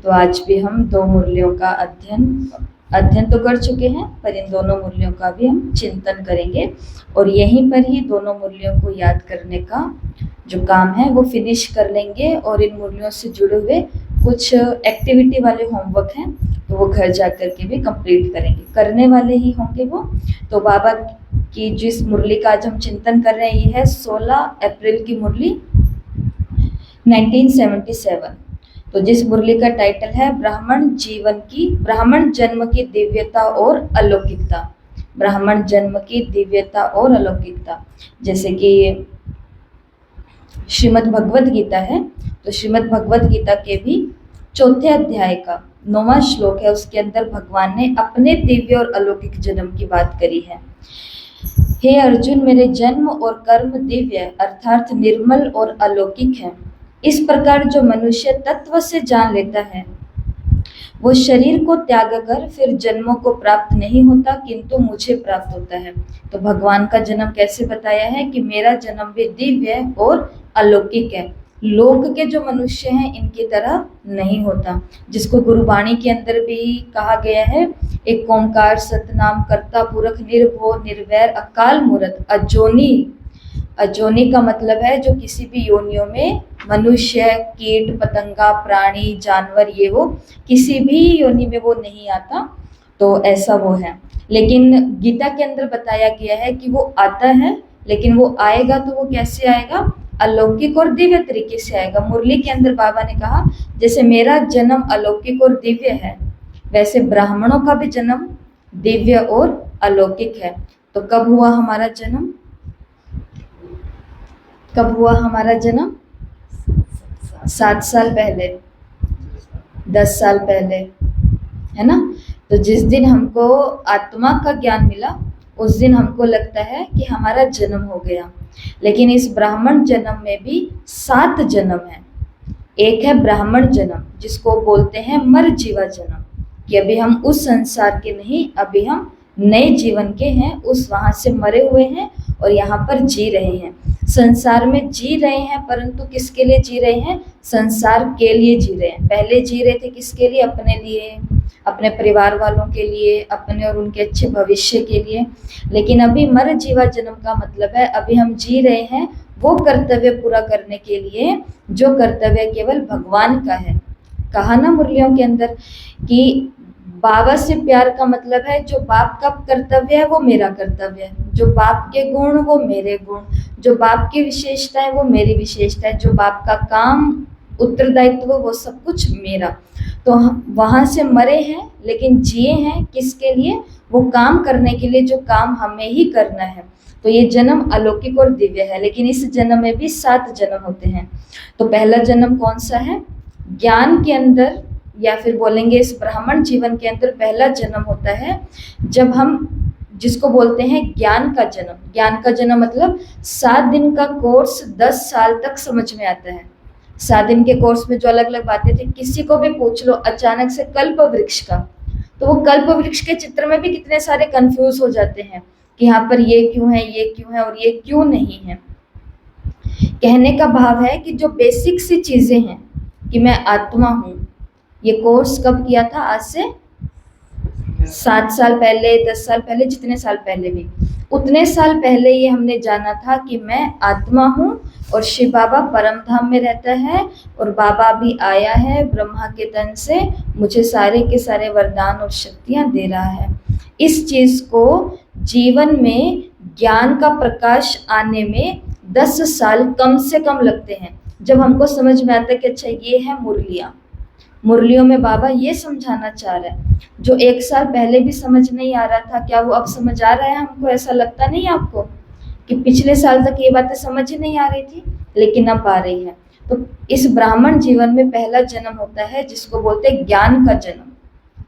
तो आज भी हम दो मुरलियों का अध्ययन तो कर चुके हैं, पर इन दोनों मुरलियों का भी हम चिंतन करेंगे और यहीं पर ही दोनों मुरलियों को याद करने का जो काम है वो फिनिश कर लेंगे। और इन मुरलियों से जुड़े हुए कुछ एक्टिविटी वाले होमवर्क हैं तो वो घर जा कर के भी कंप्लीट करेंगे, करने वाले ही होंगे वो। तो बाबा की जिस मुरली का आज हम चिंतन कर रहे हैं ये है 16 अप्रैल की मुरली 1977। तो जिस मुरली का टाइटल है ब्राह्मण जन्म की दिव्यता और अलौकिकता। ब्राह्मण जन्म की दिव्यता और अलौकिकता, जैसे कि श्रीमद् भगवद गीता है, तो श्रीमद् भगवद गीता के भी 4थे अध्याय का 9वां श्लोक है, उसके अंदर भगवान ने अपने दिव्य और अलौकिक जन्म की बात करी है। हे अर्जुन, मेरे जन्म और कर्म दिव्य अर्थात निर्मल और अलौकिक है। इस प्रकार जो मनुष्य तत्व से जान लेता है वो शरीर को त्याग कर फिर जन्मों को प्राप्त नहीं होता किंतु मुझे प्राप्त होता है। तो भगवान का जन्म कैसे बताया है कि मेरा जन्म भी दिव्य और अलौकिक है, लोक के जो मनुष्य हैं इनकी तरह नहीं होता, जिसको गुरुवाणी के अंदर भी कहा गया है, एक ओंकार सतनाम कर्ता पुरख निर्भो निर्वैर अकाल मूरत अजोनी। अजोनी का मतलब है जो किसी भी योनियों में मनुष्य, कीट पतंगा, प्राणी, जानवर, ये वो किसी भी योनि में वो नहीं आता, तो ऐसा वो है। लेकिन गीता के अंदर बताया गया है कि वो आता है, लेकिन वो आएगा तो वो कैसे आएगा? अलौकिक और दिव्य तरीके से आएगा। मुरली के अंदर बाबा ने कहा जैसे मेरा जन्म अलौकिक और दिव्य है, वैसे ब्राह्मणों का भी जन्म दिव्य और अलौकिक है। तो कब हुआ हमारा जन्म? कब हुआ हमारा जन्म? 7 साल पहले, 10 साल पहले, है ना। तो जिस दिन हमको आत्मा का ज्ञान मिला उस दिन हमको लगता है कि हमारा जन्म हो गया। लेकिन इस ब्राह्मण जन्म में भी 7 जन्म है। एक है ब्राह्मण जन्म जिसको बोलते हैं मर जीवा जन्म, कि अभी हम उस संसार के नहीं, अभी हम नए जीवन के हैं, उस वहां से मरे हुए हैं और यहाँ पर जी रहे हैं। संसार में जी रहे हैं, परंतु किसके लिए जी रहे हैं? संसार के लिए जी रहे हैं। पहले जी रहे थे किसके लिए? अपने लिए, अपने परिवार वालों के लिए, अपने और उनके अच्छे भविष्य के लिए। लेकिन अभी मर जीवा जन्म का मतलब है अभी हम जी रहे हैं वो कर्तव्य पूरा करने के लिए जो कर्तव्य केवल भगवान का है। कहा ना मुरलियों के अंदर कि बाबा से प्यार का मतलब है जो बाप का कर्तव्य है वो मेरा कर्तव्य है, जो बाप के गुण वो मेरे गुण, जो बाप की विशेषता है वो मेरी विशेषता है, जो बाप का काम उत्तरदायित्व वो सब कुछ मेरा। तो हम वहाँ से मरे हैं लेकिन जिए हैं किसके लिए? वो काम करने के लिए जो काम हमें ही करना है। तो ये जन्म अलौकिक और दिव्य है। लेकिन इस जन्म में भी 7 जन्म होते हैं। तो पहला जन्म कौन सा है? ज्ञान के अंदर, या फिर बोलेंगे इस ब्राह्मण जीवन के अंदर पहला जन्म होता है जब हम जिसको बोलते हैं ज्ञान का जन्म। ज्ञान का जन्म मतलब 7 दिन का कोर्स 10 साल तक समझ में आता है। 7 दिन के कोर्स में जो अलग अलग बातें थी, किसी को भी पूछ लो अचानक से कल्प वृक्ष का, तो वो कल्प वृक्ष के चित्र में भी कितने सारे कंफ्यूज हो जाते हैं कि यहाँ पर ये क्यों है, ये क्यों है और ये क्यों नहीं है। कहने का भाव है कि जो बेसिक सी चीजें हैं कि मैं आत्मा हूँ, ये कोर्स कब किया था? आज से 7 साल पहले, 10 साल पहले, जितने साल पहले भी, उतने साल पहले ये हमने जाना था कि मैं आत्मा हूँ और शिव बाबा परम धाम में रहता है और बाबा भी आया है ब्रह्मा के तन से, मुझे सारे के सारे वरदान और शक्तियाँ दे रहा है। इस चीज को जीवन में ज्ञान का प्रकाश आने में 10 साल कम से कम लगते हैं, जब हमको समझ में आता है कि अच्छा ये है मुरलियाँ। मुरलियों में बाबा ये समझाना चाह रहा है, जो 1 साल पहले भी समझ नहीं आ रहा था, क्या वो अब समझ आ रहा है हमको? ऐसा लगता नहीं आपको कि पिछले साल तक ये बातें समझ ही नहीं आ रही थी, लेकिन अब आ रही है। तो इस ब्राह्मण जीवन में पहला जन्म होता है जिसको बोलते हैं ज्ञान का जन्म।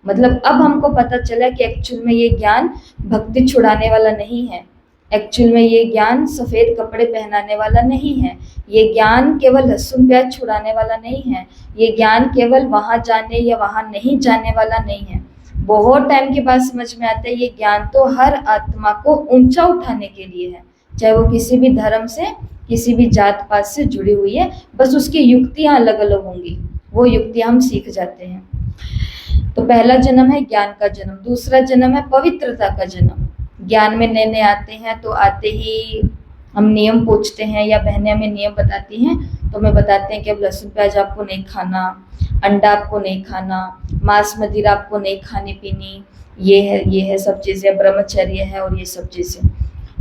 मतलब अब हमको पता चला कि एक्चुअल में ये ज्ञान भक्ति छुड़ाने वाला नहीं है, एक्चुअल में ये ज्ञान सफ़ेद कपड़े पहनाने वाला नहीं है, ये ज्ञान केवल लहसुन प्याज छुड़ाने वाला नहीं है, ये ज्ञान केवल वहाँ जाने या वहाँ नहीं जाने वाला नहीं है। बहुत टाइम के बाद समझ में आता है ये ज्ञान तो हर आत्मा को ऊंचा उठाने के लिए है, चाहे वो किसी भी धर्म से, किसी भी जात पात से जुड़ी हुई है, बस उसकी युक्तियाँ अलग अलग होंगी। वो युक्तियां हम सीख जाते हैं। तो पहला जन्म है ज्ञान का जन्म, दूसरा जन्म है पवित्रता का जन्म। ज्ञान में नए नए आते हैं तो आते ही हम नियम पूछते हैं या बहनें हमें नियम बताती हैं, तो हमें बताते हैं कि अब लहसुन प्याज आपको नहीं खाना, अंडा आपको नहीं खाना, मांस मदिरा आपको नहीं खानी पीनी, ये है सब चीज़ें, ब्रह्मचर्य है और ये सब चीज़ें।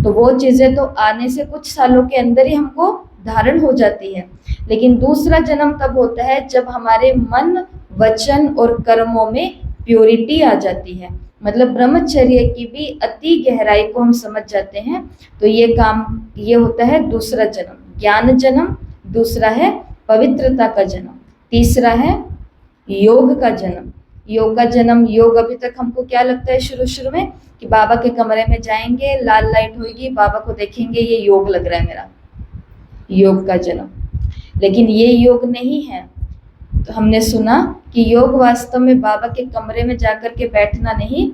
तो वो चीज़ें तो आने से कुछ सालों के अंदर ही हमको धारण हो जाती है। लेकिन दूसरा जन्म तब होता है जब हमारे मन, वचन और कर्मों में प्योरिटी आ जाती है, मतलब ब्रह्मचर्य की भी अति गहराई को हम समझ जाते हैं। तो ये होता है दूसरा जन्म, ज्ञान जन्म। दूसरा है पवित्रता का जन्म। तीसरा है योग का जन्म। योग का जन्म, योग अभी तक हमको क्या लगता है शुरू शुरू में कि बाबा के कमरे में जाएंगे, लाल लाइट होगी, बाबा को देखेंगे, ये योग लग रहा है मेरा, योग का जन्म। लेकिन ये योग नहीं है। तो हमने सुना कि योग वास्तव में बाबा के कमरे में जाकर के बैठना नहीं,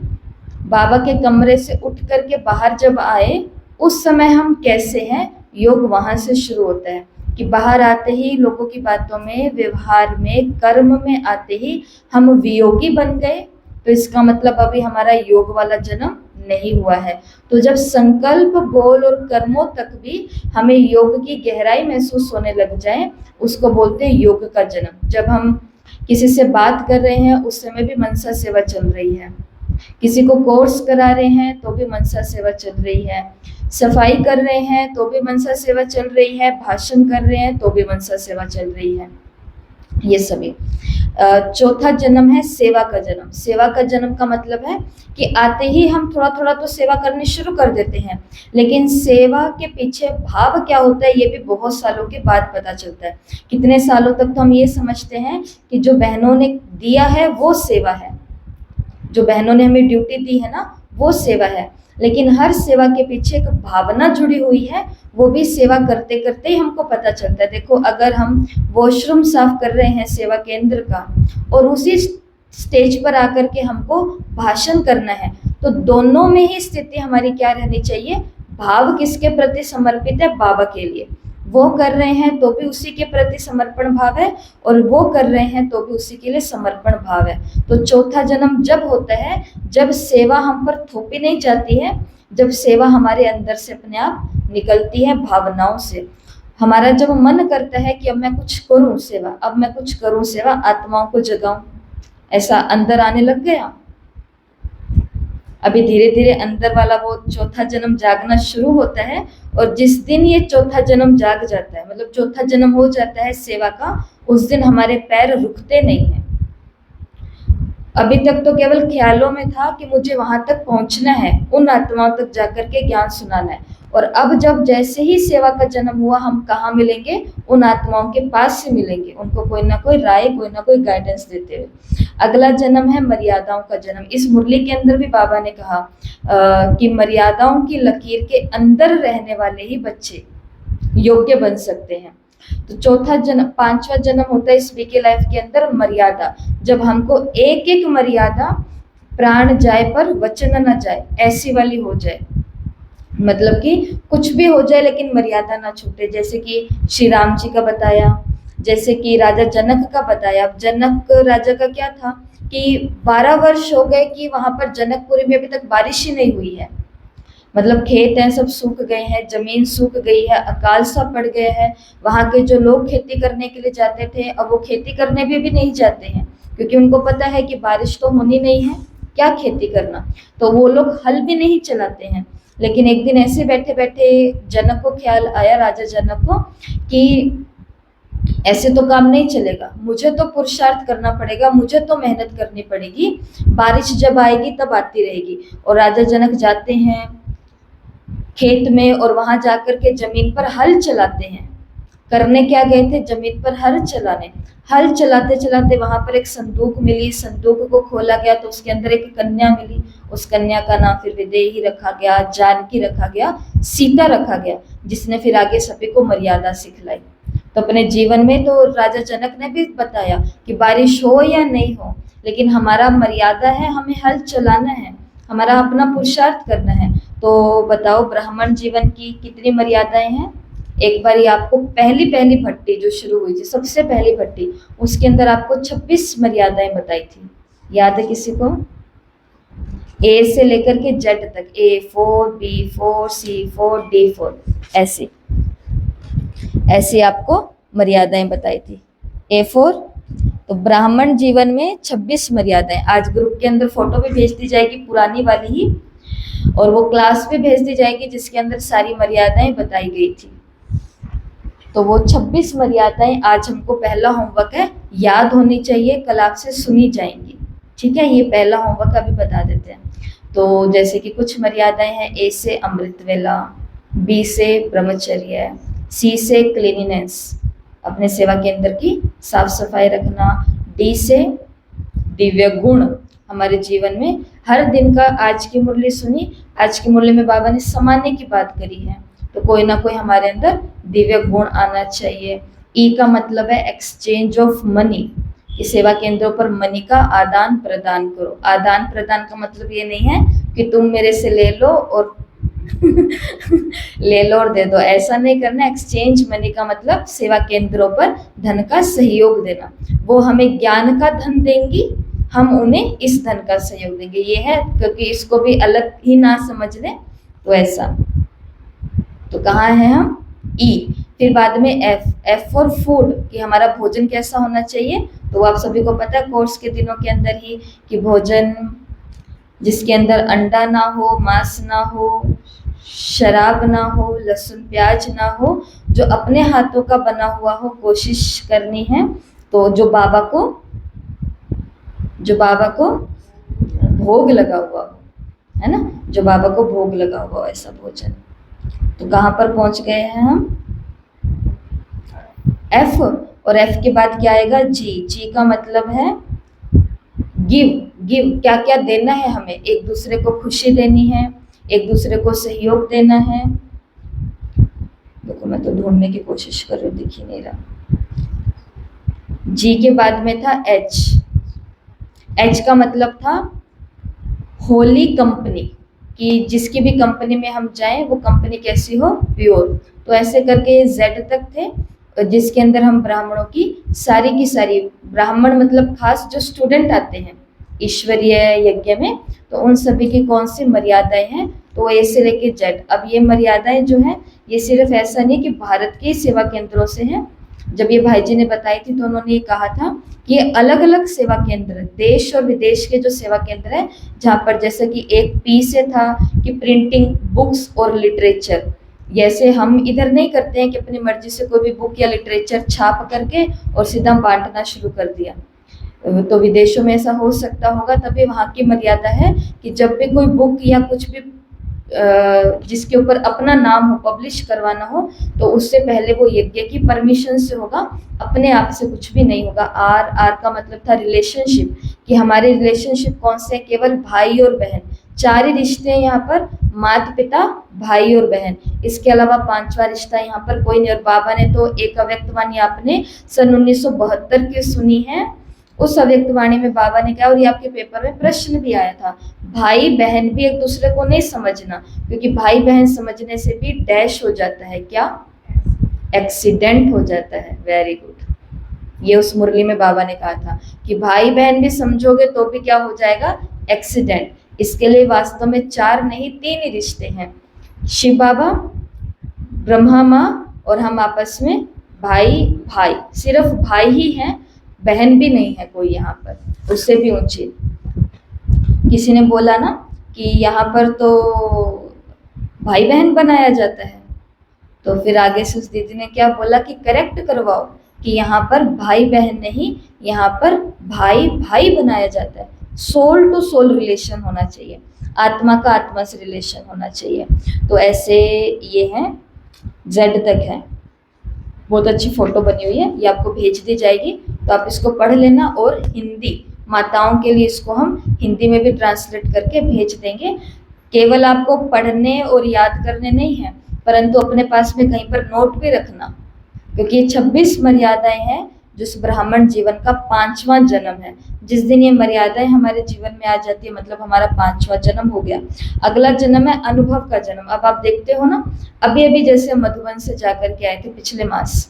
बाबा के कमरे से उठ करके बाहर जब आए उस समय हम कैसे हैं, योग वहां से शुरू होता है कि बाहर आते ही लोगों की बातों में, व्यवहार में, कर्म में आते ही हम वियोगी बन गए, तो इसका मतलब अभी हमारा योग वाला जन्म नहीं हुआ है। तो जब संकल्प, बोल और कर्मों तक भी हमें योग की गहराई महसूस होने लग जाए, उसको बोलते हैं योग का जन्म। जब हम किसी से बात कर रहे हैं उस समय भी मनसा सेवा चल रही है, किसी को कोर्स करा रहे हैं तो भी मनसा सेवा चल रही है, सफाई कर रहे हैं तो भी मनसा सेवा चल रही है, भाषण कर रहे हैं तो भी मनसा सेवा चल रही है, ये सभी। चौथा जन्म है सेवा का जन्म। सेवा का जन्म का मतलब है कि आते ही हम थोड़ा थोड़ा तो सेवा करनी शुरू कर देते हैं, लेकिन सेवा के पीछे भाव क्या होता है ये भी बहुत सालों के बाद पता चलता है। कितने सालों तक तो हम ये समझते हैं कि जो बहनों ने दिया है वो सेवा है, जो बहनों ने हमें ड्यूटी दी है ना वो सेवा है, लेकिन हर सेवा के पीछे एक भावना जुड़ी हुई है, वो भी सेवा करते करते ही हमको पता चलता है। देखो, अगर हम वॉशरूम साफ कर रहे हैं सेवा केंद्र का और उसी स्टेज पर आकर के हमको भाषण करना है, तो दोनों में ही स्थिति हमारी क्या रहनी चाहिए, भाव किसके प्रति समर्पित है, बाबा के लिए। वो कर रहे हैं तो भी उसी के प्रति समर्पण भाव है और वो कर रहे हैं तो भी उसी के लिए समर्पण भाव है। तो चौथा जन्म जब होता है जब सेवा हम पर थोपी नहीं जाती है, जब सेवा हमारे अंदर से अपने आप निकलती है भावनाओं से। हमारा जब मन करता है कि अब मैं कुछ करूं सेवा, अब मैं कुछ करूं सेवा, आत्माओं को जगाऊं, ऐसा अंदर आने लग गया। अभी धीरे धीरे अंदर वाला वो चौथा जन्म जागना शुरू होता है, और जिस दिन ये चौथा जन्म जाग जाता है, मतलब चौथा जन्म हो जाता है सेवा का, उस दिन हमारे पैर रुकते नहीं हैं। अभी तक तो केवल ख्यालों में था कि मुझे वहां तक पहुंचना है, उन आत्माओं तक जाकर के ज्ञान सुनाना है, और अब जब जैसे ही सेवा का जन्म हुआ, हम कहाँ मिलेंगे, उन आत्माओं के पास से मिलेंगे, उनको कोई ना कोई राय, कोई ना कोई गाइडेंस देते हुए। अगला जन्म है मर्यादाओं का जन्म। इस मुरली के अंदर भी बाबा ने कहा कि मर्यादाओं की लकीर के अंदर रहने वाले ही बच्चे योग्य बन सकते हैं। तो चौथा जन्म, पांचवा जन्म होता है इस बीके लाइफ के अंदर मर्यादा, जब हमको एक एक मर्यादा प्राण जाए पर वचन न जाए ऐसी वाली हो जाए, मतलब कि कुछ भी हो जाए लेकिन मर्यादा ना छूटे। जैसे कि श्री राम जी का बताया, जैसे कि राजा जनक का बताया। जनक राजा का क्या था कि 12 वर्ष हो गए कि वहां पर जनकपुरी में अभी तक बारिश ही नहीं हुई है, मतलब खेत हैं सब सूख गए हैं, जमीन सूख गई है, अकाल सा पड़ गया है। वहां के जो लोग खेती करने के लिए जाते थे, अब वो खेती करने भी नहीं जाते हैं, क्योंकि उनको पता है कि बारिश तो होनी नहीं है, क्या खेती करना, तो वो लोग हल भी नहीं चलाते हैं। लेकिन एक दिन ऐसे बैठे बैठे जनक को ख्याल आया, राजा जनक को, कि ऐसे तो काम नहीं चलेगा, मुझे तो पुरुषार्थ करना पड़ेगा, मुझे तो मेहनत करनी पड़ेगी, बारिश जब आएगी तब आती रहेगी। और राजा जनक जाते हैं खेत में और वहां जाकर के जमीन पर हल चलाते हैं। करने क्या गए थे, जमीन पर हल चलाने। हल चलाते चलाते वहां पर एक संदूक मिली, संदूक को खोला गया तो उसके अंदर एक कन्या मिली। उस कन्या का नाम फिर विदेही रखा गया, जानकी रखा गया, सीता रखा गया, जिसने फिर आगे सभी को मर्यादा सिखलाई। तो अपने जीवन में तो राजा जनक ने भी बताया कि बारिश हो या नहीं हो, लेकिन हमारा मर्यादा है, हमें हल चलाना है, हमारा अपना पुरुषार्थ करना है। तो बताओ ब्राह्मण जीवन की कितनी मर्यादाएं हैं, एक बार ये आपको पहली पहली भट्टी जो शुरू हुई थी, सबसे पहली भट्टी, उसके अंदर आपको 26 मर्यादाएं बताई थी। याद है किसी को? ए से लेकर के जेड तक, A4, B4, C4, D4, ऐसे ऐसे आपको मर्यादाएं बताई थी। A4, तो ब्राह्मण जीवन में 26 मर्यादाएं। आज ग्रुप के अंदर फोटो भी भेज दी जाएगी पुरानी वाली ही, और वो क्लास भी भेज दी जाएगी जिसके अंदर सारी मर्यादाएं बताई गई थी। तो वो 26 मर्यादाएं आज हमको पहला होमवर्क है, याद होनी चाहिए, कल आपसे सुनी जाएंगी। ठीक है, ये पहला होमवर्क अभी बता देते हैं। तो जैसे कि कुछ मर्यादाएं हैं, ए से अमृत वेला, बी से ब्रह्मचर्य, सी से क्लीनिनेस, अपने सेवा केंद्र की साफ सफाई रखना, डी से दिव्य गुण, हमारे जीवन में हर दिन का। आज की मुरली सुनी, आज की मुरली में बाबा ने समाने की बात करी है, तो कोई ना कोई हमारे अंदर दिव्य गुण आना चाहिए। ई का मतलब है एक्सचेंज ऑफ मनी, कि सेवा केंद्रों पर मनी का आदान प्रदान करो। आदान प्रदान का मतलब ये नहीं है कि तुम मेरे से ले लो और ले लो और दे दो, ऐसा नहीं करना। एक्सचेंज मनी का मतलब सेवा केंद्रों पर धन का सहयोग देना। वो हमें ज्ञान का धन देंगी, हम उन्हें इस धन का सहयोग देंगे। ये है, क्योंकि इसको भी अलग ही ना समझ लें, तो ऐसा। तो कहाँ है हम? ई। फिर बाद में एफ फॉर फूड, कि हमारा भोजन कैसा होना चाहिए। तो आप सभी को पता है कोर्स के दिनों के अंदर ही कि भोजन जिसके अंदर अंडा ना हो, मांस ना हो, शराब ना हो, लहसुन प्याज ना हो, जो अपने हाथों का बना हुआ हो, कोशिश करनी है। तो जो बाबा को भोग लगा हुआ हो, है ना, जो बाबा को भोग लगा हुआ हो, ऐसा भोजन। तो कहाँ पर पहुंच गए हैं हम? एफ, और एफ के बाद क्या आएगा? जी का मतलब है गिव, क्या क्या देना है हमें। एक दूसरे को खुशी देनी है, एक दूसरे को सहयोग देना है। देखो मैं तो ढूंढने की कोशिश कर रही हूँ, दिख ही नहीं रहा। जी के बाद में था एच का मतलब था होली कंपनी, कि जिसकी भी कंपनी में हम जाएं वो कंपनी कैसी हो? प्योर। तो ऐसे करके जेड तक थे, जिसके अंदर हम ब्राह्मणों की सारी, ब्राह्मण मतलब खास जो स्टूडेंट आते हैं ईश्वरीय यज्ञ में, तो उन सभी की कौन सी मर्यादाएं हैं? तो ए से लेके जेड। अब ये मर्यादाएं जो है, ये सिर्फ ऐसा नहीं कि भारत के सेवा केंद्रों से हैं। जब ये भाई जी ने बताई थी तो उन्होंने ये कहा था कि ये अलग अलग सेवा केंद्र, देश और विदेश के जो सेवा केंद्र है, जहाँ पर जैसे कि एक पी से था कि प्रिंटिंग, बुक्स और लिटरेचर। जैसे हम इधर नहीं करते हैं कि अपनी मर्जी से कोई भी बुक या लिटरेचर छाप करके और सीधा बांटना शुरू कर दिया। तो विदेशों में ऐसा हो सकता होगा, तभी वहाँ की मर्यादा है कि जब भी कोई बुक या कुछ भी जिसके ऊपर अपना नाम हो, पब्लिश करवाना हो, तो उससे पहले वो यज्ञ की परमिशन से होगा, अपने आप से कुछ भी नहीं होगा। आर का मतलब था रिलेशनशिप, कि हमारे रिलेशनशिप कौन से? केवल भाई और बहन, 4 ही रिश्ते हैं यहाँ पर, माता पिता, भाई और बहन। इसके अलावा 5वां रिश्ता यहाँ पर कोई नहीं। और बाबा ने तो एक अव्यक्तवाणी आपने सन 1972 की सुनी है, उस अव्यक्तवाणी में बाबा ने कहा, और ये आपके पेपर में प्रश्न भी आया था, भाई बहन भी एक दूसरे को नहीं समझना, क्योंकि भाई बहन समझने से भी डैश हो जाता है, क्या? एक्सीडेंट हो जाता है। Very good. ये उस मुरली में बाबा ने कहा था कि भाई बहन भी समझोगे तो भी क्या हो जाएगा? एक्सीडेंट। इसके लिए वास्तव में 4 नहीं 3 ही रिश्ते हैं, शिव बाबा, ब्रह्मा माँ और हम आपस में भाई, सिर्फ भाई ही हैं, बहन भी नहीं है कोई यहाँ पर, उससे भी ऊंची। किसी ने बोला ना कि यहाँ पर तो भाई बहन बनाया जाता है, तो फिर आगे से उस दीदी ने क्या बोला कि करेक्ट करवाओ कि यहाँ पर भाई बहन नहीं, यहाँ पर भाई भाई बनाया जाता है। सोल टू सोल रिलेशन होना चाहिए, आत्मा का आत्मा से रिलेशन होना चाहिए। तो ऐसे ये हैं, जेड तक है। बहुत अच्छी फोटो बनी हुई है, ये आपको भेज दी जाएगी, तो आप इसको पढ़ लेना। और हिंदी माताओं के लिए इसको हम हिंदी में भी ट्रांसलेट करके भेज देंगे। केवल आपको पढ़ने और याद करने नहीं है, परंतु अपने पास में कहीं पर नोट भी रखना, क्योंकि ये 26 मर्यादाएं हैं जो इस ब्राह्मण जीवन का 5वां जन्म है। जिस दिन ये मर्यादाएं हमारे जीवन में आ जाती है, मतलब हमारा 5वां जन्म हो गया। अगला जन्म है अनुभव का जन्म। अब आप देखते हो ना, अभी अभी जैसे मधुबन से जाकर के आए थे पिछले मास,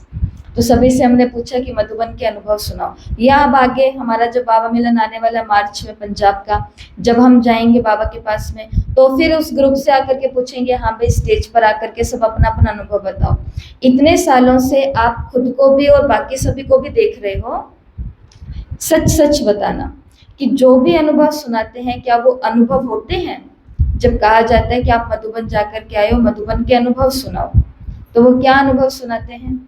तो सभी से हमने पूछा कि मधुबन के अनुभव सुनाओ। या अब आगे हमारा जब बाबा मिलन आने वाला है मार्च में पंजाब का, जब हम जाएंगे बाबा के पास में, तो फिर उस ग्रुप से आकर के पूछेंगे, हाँ भाई स्टेज पर आकर के सब अपना अपना अनुभव बताओ। इतने सालों से आप खुद को भी और बाकी सभी को भी देख रहे हो, सच सच बताना कि जो भी अनुभव सुनाते हैं क्या वो अनुभव होते हैं। जब कहा जाता है कि आप मधुबन जाकर के आए हो, मधुबन के अनुभव सुनाओ, तो वो क्या अनुभव सुनाते हैं?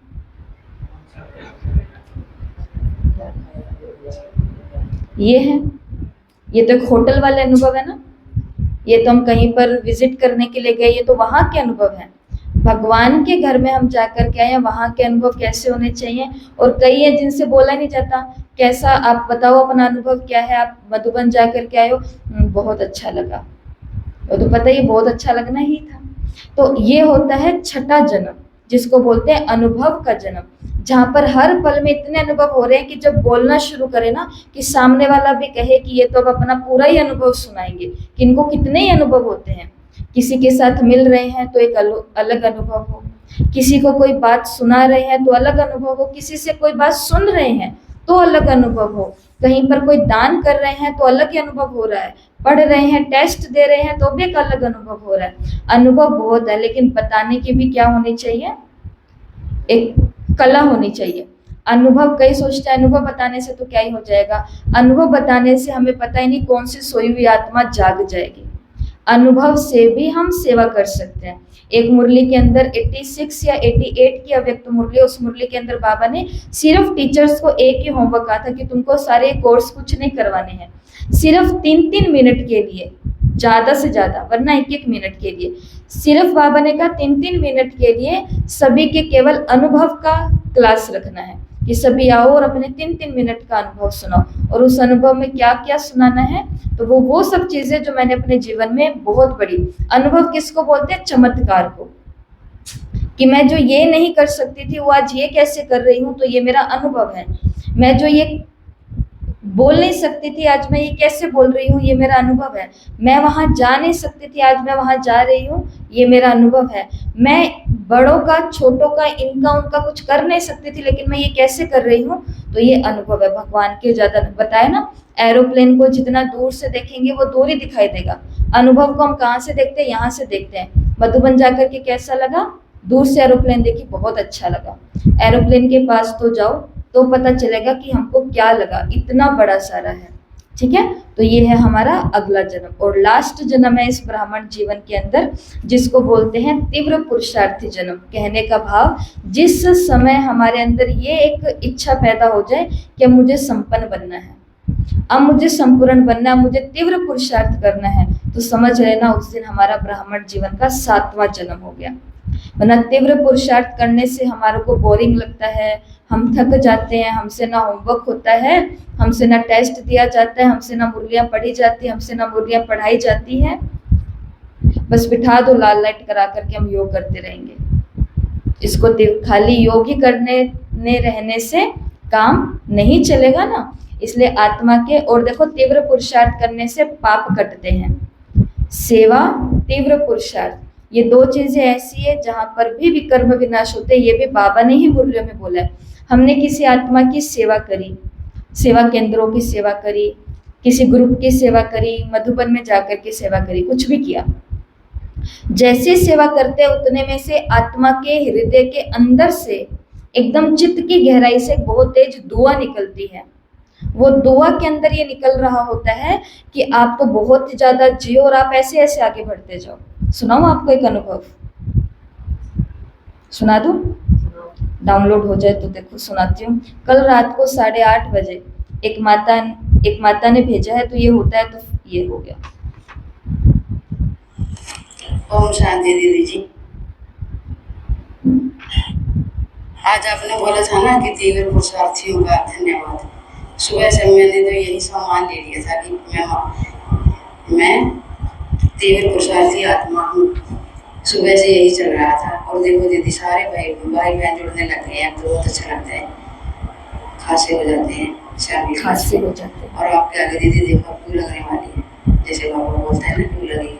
ये है, ये तो एक होटल वाले अनुभव है ना, ये तो हम कहीं पर विजिट करने के लिए गए, ये तो वहां के अनुभव है। भगवान के घर में हम जाकर के आए, वहां के अनुभव कैसे होने चाहिए। और कई है जिनसे बोला नहीं जाता, कैसा आप बताओ अपना अनुभव क्या है, आप मधुबन जाकर के आए हो, बहुत अच्छा लगा। वो तो पता ही बहुत अच्छा लगना ही था। तो ये होता है छठा जन्म, जिसको बोलते हैं अनुभव का जन्म, जहां पर हर पल में इतने अनुभव हो रहे हैं कि जब बोलना शुरू करे ना, कि सामने वाला भी कहे कि ये तो अब अपना पूरा ही अनुभव सुनाएंगे, कि इनको कितने ही अनुभव होते हैं। किसी के साथ मिल रहे हैं तो एक अलग अनुभव हो, किसी को कोई बात सुना रहे हैं तो अलग अनुभव हो, किसी से कोई बात सुन रहे हैं तो अलग अनुभव हो, कहीं पर कोई दान कर रहे हैं तो अलग ही अनुभव हो रहा है, पढ़ रहे हैं, टेस्ट दे रहे हैं तो भी एक अलग अनुभव हो रहा है। अनुभव बहुत है, लेकिन बताने की भी क्या होनी चाहिए, एक कला होनी चाहिए। अनुभव, कई सोचते हैं अनुभव बताने से तो क्या ही हो जाएगा। अनुभव बताने से हमें पता ही नहीं कौन सी सोई हुई आत्मा जाग जाएगी। अनुभव से भी हम सेवा कर सकते हैं। एक मुरली के अंदर 86 या 88 की अव्यक्त मुरली, उस मुरली के अंदर बाबा ने सिर्फ टीचर्स को एक ही होमवर्क कहा था कि तुमको सारे कोर्स कुछ नहीं करवाने हैं, सिर्फ 3-3 मिनट के लिए, ज्यादा से ज्यादा, वरना 1-1 मिनट के लिए। सिर्फ बाबा ने कहा 3-3 मिनट के लिए सभी के केवल अनुभव का क्लास रखना है, कि सभी आओ और अपने 3-3 मिनट का अनुभव सुनाओ। और उस अनुभव में क्या क्या सुनाना है, तो वो सब चीजें जो मैंने अपने जीवन में बहुत बड़ी, अनुभव किसको बोलते हैं, चमत्कार को, कि मैं जो ये नहीं कर सकती थी वो आज ये कैसे कर रही हूँ, तो ये मेरा अनुभव है। मैं जो ये बोल नहीं सकती थी आज मैं ये कैसे बोल रही हूँ, ये मेरा अनुभव है। मैं वहां जा नहीं सकती थी, आज मैं वहां जा रही हूँ, ये मेरा अनुभव है। मैं बड़ों का, छोटों का, इनका उनका कुछ कर नहीं सकती थी, लेकिन मैं ये कैसे कर रही हूँ, तो ये अनुभव है। भगवान के ज्यादा बताया ना, एरोप्लेन को जितना दूर से देखेंगे वो दूर ही दिखाई देगा। अनुभव को हम कहाँ से देखते हैं, यहाँ से देखते हैं। मधुबन जाकर के कैसा लगा, दूर से एरोप्लेन देखी, बहुत अच्छा लगा। एरोप्लेन के पास तो जाओ तो पता चलेगा कि हमको क्या लगा, इतना बड़ा सारा है। ठीक है, तो ये है हमारा अगला जन्म। और लास्ट जन्म है इस ब्राह्मण जीवन के अंदर, जिसको बोलते हैं तीव्र पुरुषार्थी जन्म। कहने का भाव, जिस समय हमारे अंदर ये एक इच्छा पैदा हो जाए कि मुझे संपन्न बनना है, अब मुझे संपूर्ण बनना है, मुझे तीव्र पुरुषार्थ करना है, तो समझ लेना उस दिन हमारा ब्राह्मण जीवन का 7वां जन्म हो गया। वरना तीव्र पुरुषार्थ करने से हमारे को बोरिंग लगता है, हम थक जाते हैं, हमसे ना होमवर्क होता है, हमसे ना टेस्ट दिया जाता है, हमसे ना मुरलियाँ पढ़ी जाती, हमसे ना मुरलियाँ पढ़ाई जाती है। बस बिठा दो लाल लाइट करा करके हम योग करते रहेंगे। इसको खाली योग ही करने रहने से काम नहीं चलेगा ना। इसलिए आत्मा के, और देखो तीव्र पुरुषार्थ करने से पाप कटते हैं। सेवा, तीव्र पुरुषार्थ, ये दो चीजें ऐसी है जहां पर भी विकर्म विनाश होते हैं। ये भी बाबा ने ही मुरलियों में बोला है। हमने किसी आत्मा की सेवा करी, सेवा केंद्रों की सेवा करी, किसी ग्रुप की सेवा करी, मधुबन में जाकर के सेवा करी, कुछ भी किया, जैसे सेवा करते हैं उतने में से आत्मा के हृदय के अंदर से एकदम चित्त की गहराई से बहुत तेज दुआ निकलती है। वो दुआ के अंदर ये निकल रहा होता है कि आप तो बहुत ज्यादा जियो और आप ऐसे ऐसे आगे बढ़ते जाओ। सुनाऊं आपको एक अनुभव, सुना दूं? डाउनलोड हो जाए तो देखो, सुनाती हूँ। कल रात को 8:30 बजे एक माता ने भेजा है, तो ये होता है, तो ये हो गया। ओम शांति दीदी जी, आज आपने बोला था ना कि तीव्र पुरुषार्थियों का धन्यवाद। सुबह से मैंने तो यही सामान ले लिया था कि मैं तीव्र पुरुषार्थी आत्मा हूँ। सुबह से यही चल रहा था। और देखो दीदी, सारे भाई बहन जुड़ने लग गए हैं, तो बहुत अच्छा लगता है, खासे हो जाते हैं। शामिल खांसी हो जाती है। और आपके आगे दीदी देखो क्यों लगने वाली है, जैसे बाबा बोलता है ना क्यों लगेगी,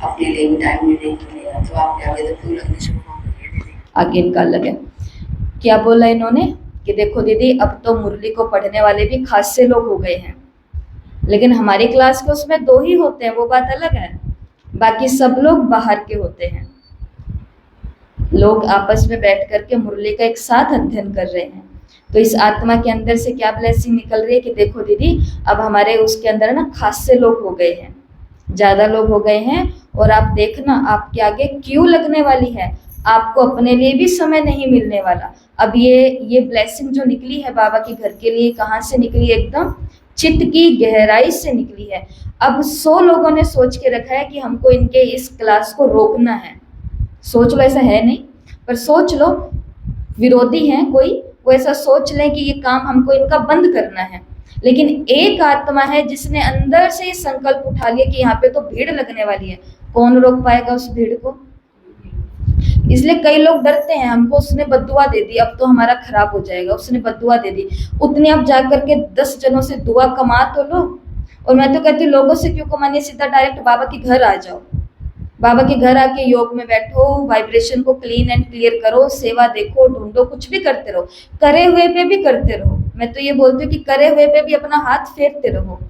अपने लिए भी टाइम नहीं मिलेगा, तो आपके आगे तो क्यों लगनी शुरू हो गई है दीदी। आगे निकाल लगे। क्या बोला इन्होंने कि देखो दीदी अब तो मुरली को पढ़ने वाले भी खासे लोग हो गए हैं, लेकिन हमारी क्लास के उसमें 2 ही होते हैं, वो बात अलग है, बाकी सब लोग बाहर के होते हैं। लोग आपस में बैठ करके मुरली का एक साथ अध्ययन कर रहे हैं। तो इस आत्मा के अंदर से क्या ब्लेसिंग निकल रही है कि देखो दीदी अब हमारे उसके अंदर ना खासे लोग हो गए हैं, ज्यादा लोग हो गए हैं, और आप देखना आपके आगे क्यों लगने वाली है, आपको अपने लिए भी समय नहीं मिलने वाला। अब ये ब्लेसिंग जो निकली है बाबा के घर के लिए, कहाँ से निकली है? एकदम चित्त की गहराई से निकली है। अब 100 लोगों ने सोच के रखा है कि हमको इनके इस क्लास को रोकना है। सोच लो, ऐसा है नहीं, पर सोच लो विरोधी हैं कोई, वो ऐसा सोच लें कि ये काम हमको इनका बंद करना है, लेकिन एक आत्मा है जिसने अंदर से ये संकल्प उठा लिया कि यहाँ पे तो भीड़ लगने वाली है। कौन रोक पाएगा उस भीड़ को? इसलिए कई लोग डरते हैं, हमको उसने बद्दुआ दे दी अब तो हमारा खराब हो जाएगा, उसने बद्दुआ दे दी। उतने आप जाकर के 10 जनों से दुआ कमा तो लो। और मैं तो कहती हूँ लोगों से क्यों कमानी, सीधा डायरेक्ट बाबा के घर आ जाओ, बाबा के घर आके योग में बैठो, वाइब्रेशन को क्लीन एंड क्लियर करो, सेवा देखो, ढूंढो, कुछ भी करते रहो, करे हुए पे भी करते रहो। मैं तो ये बोलती हूँ कि करे हुए पे भी अपना हाथ फेरते रहो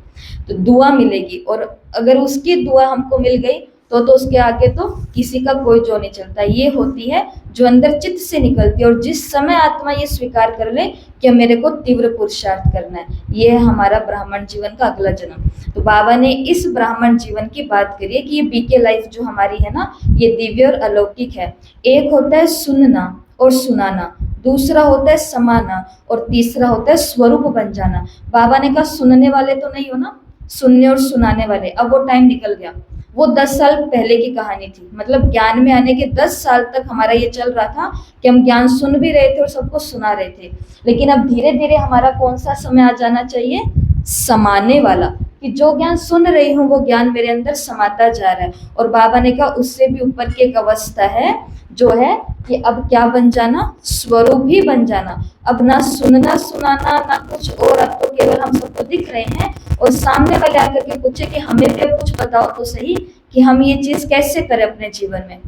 तो दुआ मिलेगी, और अगर उसकी दुआ हमको मिल गई तो उसके आगे तो किसी का कोई जो नहीं चलता। ये होती है जो अंदर चित्त से निकलती है, और जिस समय आत्मा ये स्वीकार कर ले कि मेरे को तीव्र पुरुषार्थ करना है, ये है हमारा ब्राह्मण जीवन का अगला जन्म। तो बाबा ने इस ब्राह्मण जीवन की बात करी है कि ये बीके लाइफ जो हमारी है ना, ये दिव्य और अलौकिक है। एक होता है सुनना और सुनाना, दूसरा होता है समाना, और तीसरा होता है स्वरूप बन जाना। बाबा ने कहा सुनने वाले तो नहीं हो ना, सुनने और सुनाने वाले। अब वो टाइम निकल गया, वो 10 साल पहले की कहानी थी। मतलब ज्ञान में आने के 10 साल तक हमारा ये चल रहा था कि हम ज्ञान सुन भी रहे थे और सबको सुना रहे थे, लेकिन अब धीरे धीरे हमारा कौन सा समय आ जाना चाहिए? समाने वाला, कि जो ज्ञान सुन रही हूँ वो ज्ञान मेरे अंदर समाता जा रहा है। और बाबा ने कहा उससे भी ऊपर की एक अवस्था है जो है कि अब क्या बन जाना? स्वरूप ही बन जाना। अब ना सुनना सुनाना ना कुछ और, अब तो केवल हम सबको दिख रहे हैं और सामने वाले आकर के पूछे कि हमें भी कुछ बताओ तो सही कि हम ये चीज कैसे करें, अपने जीवन में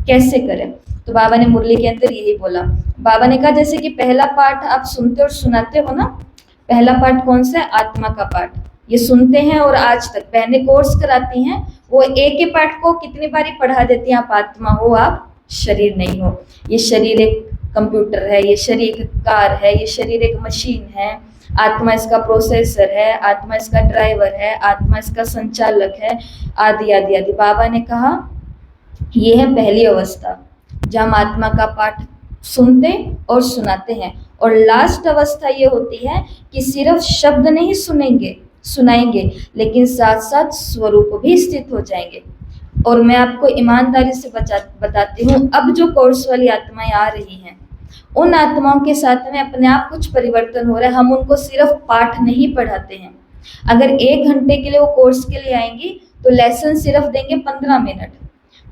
कैसे करें। तो बाबा ने मुरली के अंदर यही बोला। बाबा ने कहा जैसे कि पहला पाठ आप सुनते और सुनाते हो ना, पहला पाठ कौन सा है? आत्मा का पाठ। ये सुनते हैं और आज तक बहनें कोर्स कराती हैं, वो एक ही पाठ को कितनी बारी पढ़ा देती हैं, आप आत्मा हो, आप शरीर नहीं हो। ये शरीर एक कंप्यूटर है, ये शरीर एक कार है, ये शरीर एक मशीन है, आत्मा इसका प्रोसेसर है, आत्मा इसका ड्राइवर है, आत्मा इसका संचालक है, आदि आदि आदि। बाबा ने कहा ये है पहली अवस्था जहाँ हम आत्मा का पाठ सुनते और सुनाते हैं, और लास्ट अवस्था ये होती है कि सिर्फ शब्द नहीं सुनाएंगे, लेकिन साथ साथ स्वरूप भी स्थित हो जाएंगे। और मैं आपको ईमानदारी से बताती हूँ, अब जो कोर्स वाली आत्माएं आ रही हैं, उन आत्माओं के साथ में अपने आप कुछ परिवर्तन हो रहा है। हम उनको सिर्फ पाठ नहीं पढ़ाते हैं। अगर 1 घंटे के लिए वो कोर्स के लिए आएंगी तो लेसन सिर्फ देंगे 15 मिनट,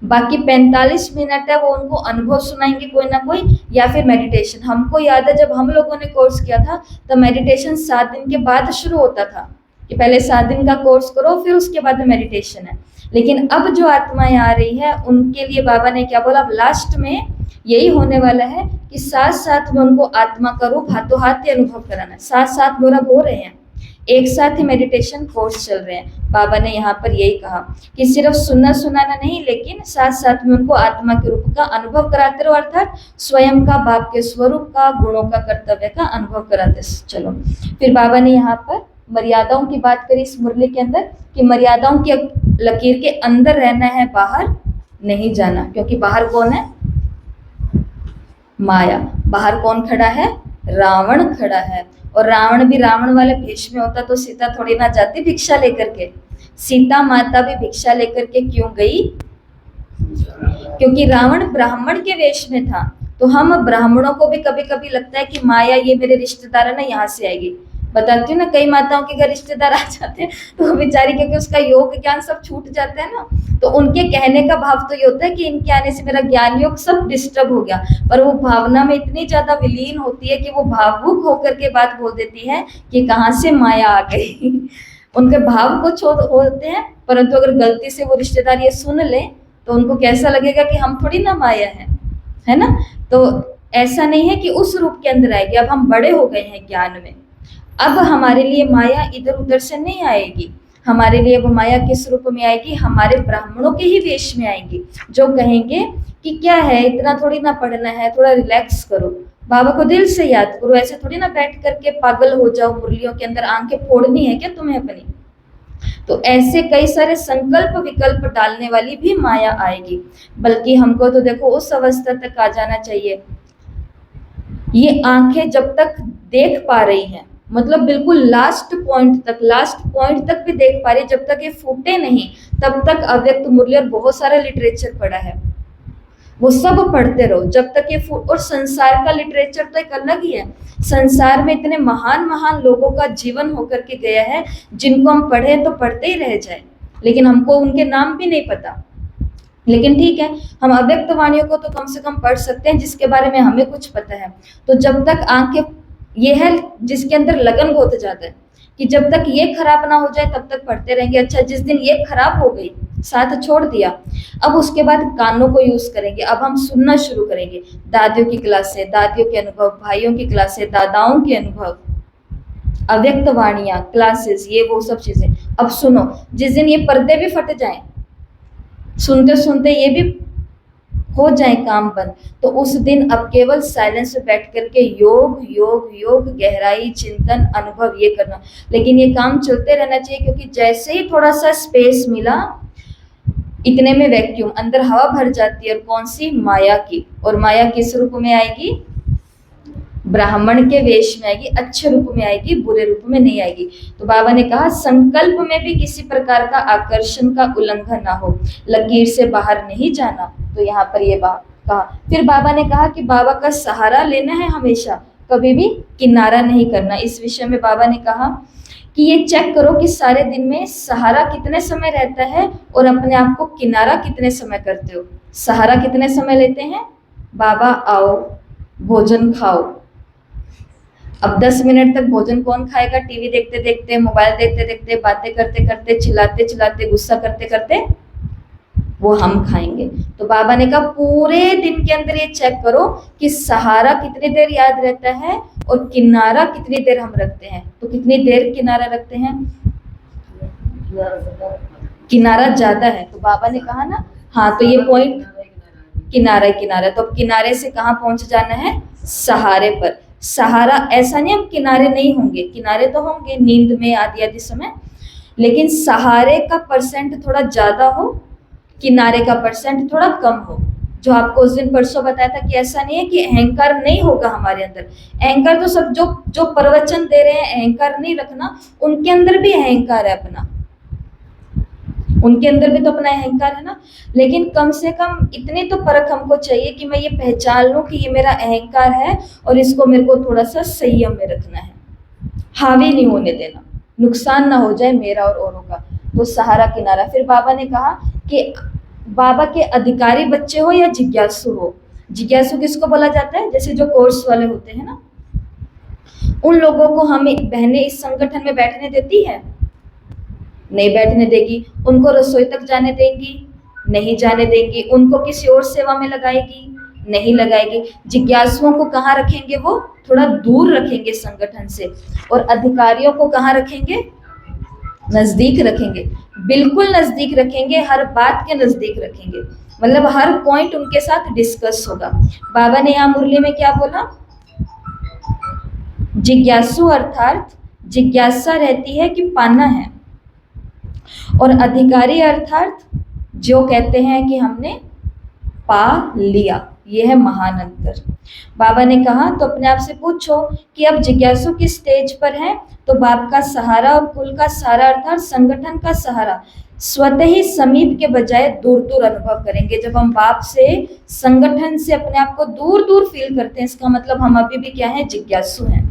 बाकी 45 मिनट है वो उनको अनुभव सुनाएंगे कोई ना कोई, या फिर मेडिटेशन। हमको याद है जब हम लोगों ने कोर्स किया था तो मेडिटेशन 7 दिन के बाद शुरू होता था, कि पहले 7 दिन का कोर्स करो फिर उसके बाद में मेडिटेशन है। लेकिन अब जो आत्माएं आ रही है उनके लिए बाबा ने क्या बोला, अब लास्ट में यही होने वाला है कि साथ साथ में उनको आत्मा का रूप हाथों हाथ ही अनुभव कराना है। साथ साथ में हो रहे हैं, एक साथ ही मेडिटेशन कोर्स चल रहे हैं। बाबा ने यहाँ पर यही कहा कि सिर्फ सुनना सुनाना नहीं, लेकिन साथ साथ में उनको आत्मा के रूप का अनुभव कराते रहो, अर्थात स्वयं का, बाप के स्वरूप का, गुणों का, कर्तव्य का अनुभव कराते चलो। फिर बाबा ने यहाँ पर मर्यादाओं की बात करी इस मुरली के अंदर, कि मर्यादाओं की लकीर के अंदर रहना है, बाहर नहीं जाना। क्योंकि बाहर कौन है? माया। बाहर कौन खड़ा है? रावण खड़ा है। और रावण भी रावण वाले भेष में होता तो सीता थोड़ी ना जाती भिक्षा लेकर के। सीता माता भी भिक्षा लेकर के क्यों गई? क्योंकि रावण ब्राह्मण के वेश में था। तो हम ब्राह्मणों को भी कभी कभी लगता है कि माया ये मेरे रिश्तेदार है ना, यहाँ से आएगी। बताती हूँ ना, कई माताओं के घर रिश्तेदार आ जाते हैं तो वो बेचारी, क्योंकि उसका योग ज्ञान सब छूट जाता है ना, तो उनके कहने का भाव तो ये होता है कि इनके आने से मेरा ज्ञान योग सब डिस्टर्ब हो गया, पर वो भावना में इतनी ज्यादा विलीन होती है कि वो भावुक होकर के बात बोल देती है कि कहाँ से माया आ गई। उनके भाव को छोड़ होते हैं, परंतु अगर गलती से वो रिश्तेदार ये सुन ले तो उनको कैसा लगेगा कि हम थोड़ी ना माया है ना। तो ऐसा नहीं है कि उस रूप के अंदर आएगी, अब हम बड़े हो गए हैं ज्ञान में, अब हमारे लिए माया इधर उधर से नहीं आएगी, हमारे लिए वो माया किस रूप में आएगी, हमारे ब्राह्मणों के ही वेश में आएंगी, जो कहेंगे कि क्या है इतना थोड़ी ना पढ़ना है, थोड़ा रिलैक्स करो, बाबा को दिल से याद करो, ऐसे थोड़ी ना बैठ करके पागल हो जाओ, मुरलियों के अंदर आंखें फोड़नी है क्या तुम्हें अपनी। तो ऐसे कई सारे संकल्प विकल्प डालने वाली भी माया आएगी, बल्कि हमको तो देखो उस अवस्था तक आ जाना चाहिए, ये आंखें जब तक देख पा रही हैं, मतलब बिल्कुल लास्ट पॉइंट तक भी देख पा रही, जब तक ये फूटे नहीं तब तक अव्यक्त मुरली और बहुत सारा लिटरेचर पड़ा है, वो सब पढ़ते रहो जब तक ये और संसार का लिटरेचर तो एक अलग ही है, संसार में इतने महान महान लोगों का जीवन होकर के गया है जिनको हम पढ़े तो पढ़ते ही रह जाए, लेकिन हमको उनके नाम भी नहीं पता। लेकिन ठीक है, हम अव्यक्त वाणियों को तो कम से कम पढ़ सकते हैं जिसके बारे में हमें कुछ पता है। तो जब तक आंखें, ये है जिसके अंदर लगन बहुत ज्यादा है कि जब तक ये खराब ना हो जाए तब तक पढ़ते रहेंगे। अच्छा, जिस दिन ये खराब हो गई, साथ छोड़ दिया, अब उसके बाद कानों को यूज करेंगे, अब हम सुनना शुरू करेंगे, दादियों की क्लासें, दादियों के अनुभव, भाइयों की क्लासें, दादाओं के अनुभव, अव्यक्त वाणियां, क्लासेस, ये वो सब चीजें अब सुनो। जिस दिन ये पर्दे भी फट जाएं, सुनते सुनते ये भी हो जाए काम बंद, तो उस दिन अब केवल साइलेंस में बैठ करके योग योग योग, गहराई, चिंतन, अनुभव ये करना। लेकिन ये काम चलते रहना चाहिए, क्योंकि जैसे ही थोड़ा सा स्पेस मिला, इतने में वैक्यूम, अंदर हवा भर जाती है, और कौन सी, माया की। और माया किस रूप में आएगी, ब्राह्मण के वेश में आएगी, अच्छे रूप में आएगी, बुरे रूप में नहीं आएगी। तो बाबा ने कहा संकल्प में भी किसी प्रकार का आकर्षण का उल्लंघन ना हो, लकीर से बाहर नहीं जाना। तो यहाँ पर ये बात कहा। फिर बाबा ने कहा कि बाबा का सहारा लेना है हमेशा, कभी भी किनारा नहीं करना। इस विषय में बाबा ने कहा कि ये चेक करो कि सारे दिन में सहारा कितने समय रहता है और अपने आप को किनारा कितने समय करते हो। सहारा कितने समय लेते हैं, बाबा आओ भोजन खाओ। अब 10 मिनट तक भोजन कौन खाएगा, टीवी देखते देखते, मोबाइल देखते देखते, बातें करते करते, चिल्लाते चिल्लाते, गुस्सा करते करते, वो हम खाएंगे। तो बाबा ने कहा पूरे दिन के अंदर ये चेक करो कि सहारा कितनी देर याद रहता है और किनारा कितनी देर हम रखते हैं। तो कितनी देर किनारा रखते हैं, किनारा ज्यादा है। तो बाबा ने कहा ना, हाँ, तो ये पॉइंट किनारा किनारा, तो अब किनारे से कहाँ पहुंच जाना है, सहारे पर। सहारा ऐसा नहीं हम किनारे नहीं होंगे, किनारे तो होंगे नींद में आदि आदि समय, लेकिन सहारे का परसेंट थोड़ा ज्यादा हो, किनारे का परसेंट थोड़ा कम हो। जो आपको उस दिन परसों बताया था कि ऐसा नहीं है कि अहंकार नहीं होगा हमारे अंदर, अहंकार तो सब जो प्रवचन दे रहे हैं अहंकार नहीं रखना, उनके अंदर भी अहंकार है अपना, उनके अंदर भी तो अपना अहंकार है ना। लेकिन कम से कम इतनी तो परख हमको चाहिए कि मैं ये पहचान लूं कि ये मेरा अहंकार है और इसको मेरे को थोड़ा सा संयम में रखना है, हावी नहीं होने देना, नुकसान ना हो जाए मेरा और औरों का। तो सहारा किनारा। फिर बाबा ने कहा कि बाबा के अधिकारी बच्चे हो या जिज्ञासु हो। जिज्ञासु किसको बोला जाता है, जैसे जो कोर्स वाले होते हैं ना, उन लोगों को हम बहनें इस संगठन में बैठने देती है, नहीं बैठने देगी। उनको रसोई तक जाने देंगी, नहीं जाने देंगी। उनको किसी और सेवा में लगाएगी, नहीं लगाएगी। जिज्ञासुओं को कहाँ रखेंगे, वो थोड़ा दूर रखेंगे संगठन से, और अधिकारियों को कहाँ रखेंगे, नजदीक रखेंगे, बिल्कुल नजदीक रखेंगे, हर बात के नजदीक रखेंगे, मतलब हर पॉइंट उनके साथ डिस्कस होगा। बाबा ने यहाँ मुरली में क्या बोला, जिज्ञासु अर्थात जिज्ञासा रहती है कि पाना है, और अधिकारी अर्थात जो कहते हैं कि हमने पा लिया। यह है महान अंतर। बाबा ने कहा तो अपने आप से पूछो कि अब जिज्ञासु किस स्टेज पर है, तो बाप का सहारा और कुल का सहारा अर्थात संगठन का सहारा स्वतः ही समीप के बजाय दूर दूर अनुभव करेंगे। जब हम बाप से, संगठन से अपने आप को दूर दूर फील करते हैं, इसका मतलब हम अभी भी क्या है, जिज्ञासु हैं,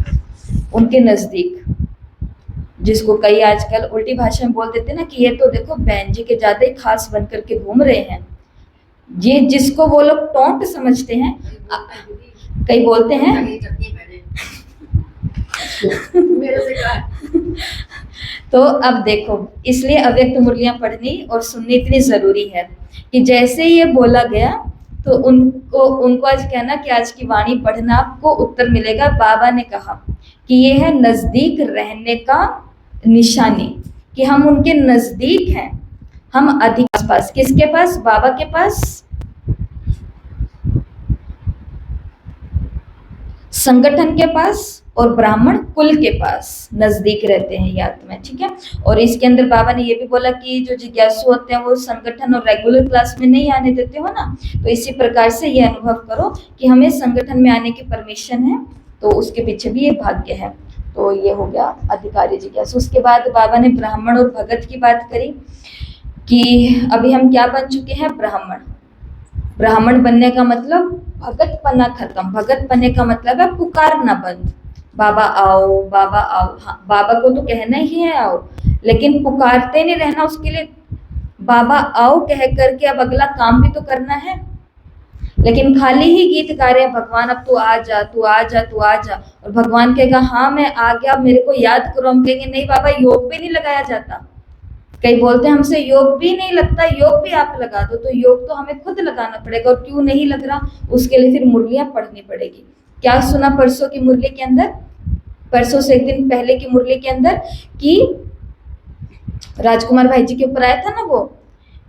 उनके नजदीक। जिसको कई आजकल उल्टी भाषा में बोल देते हैं ना कि ये तो देखो बहन जी के ज्यादा ही खास बन करके घूम रहे हैं, ये जिसको वो लोग टोंट समझते हैं। कई बोलते हैं मेरे से कहा तो अब देखो, इसलिए अव्यक्त मुरलियां पढ़नी और सुननी इतनी जरूरी है कि जैसे ही ये बोला गया तो उनको आज कहना कि आज की वाणी पढ़ना, आपको उत्तर मिलेगा। बाबा ने कहा कि ये है नजदीक रहने का निशानी, कि हम उनके नजदीक हैं, हम अधिक पास। किसके पास? बाबा के पास, संगठन के पास और ब्राह्मण कुल के पास नजदीक रहते हैं ये आत्मा, ठीक है। और इसके अंदर बाबा ने ये भी बोला कि जो जिज्ञासु होते हैं वो संगठन और रेगुलर क्लास में नहीं आने देते हो ना, तो इसी प्रकार से ये अनुभव करो कि हमें संगठन में आने की परमिशन है, तो उसके पीछे भी ये भाग्य है। तो ये हो गया अधिकारी जिज्ञासु। उसके बाद बाबा ने ब्राह्मण और भगत की बात करी कि अभी हम क्या बन चुके हैं? ब्राह्मण। ब्राह्मण बनने का मतलब भगत पना खत्म। भगत बनने का मतलब है पुकारना बंद, बाबा आओ बाबा आओ। हाँ, बाबा को तो कहना ही है आओ, लेकिन पुकारते नहीं रहना, उसके लिए बाबा आओ कह करके अब अगला काम भी तो करना है। लेकिन खाली ही गीत गा रहे हैं, भगवान अब तू आ जा तू आ जा तू आ जा, और भगवान कहेगा हाँ मैं आ गया, मेरे को याद करो। हम कहेंगे नहीं बाबा, योग भी नहीं लगाया जाता। कई बोलते हैं हमसे योग भी नहीं लगता, योग भी आप लगा दो। तो योग तो हमें खुद लगाना पड़ेगा, और क्यों नहीं लग रहा, उसके लिए फिर मुरलियां पढ़नी पड़ेगी। क्या सुना परसों की मुरली के अंदर, परसों से एक दिन पहले की मुरली के अंदर, कि राजकुमार भाई जी के ऊपर आया था ना वो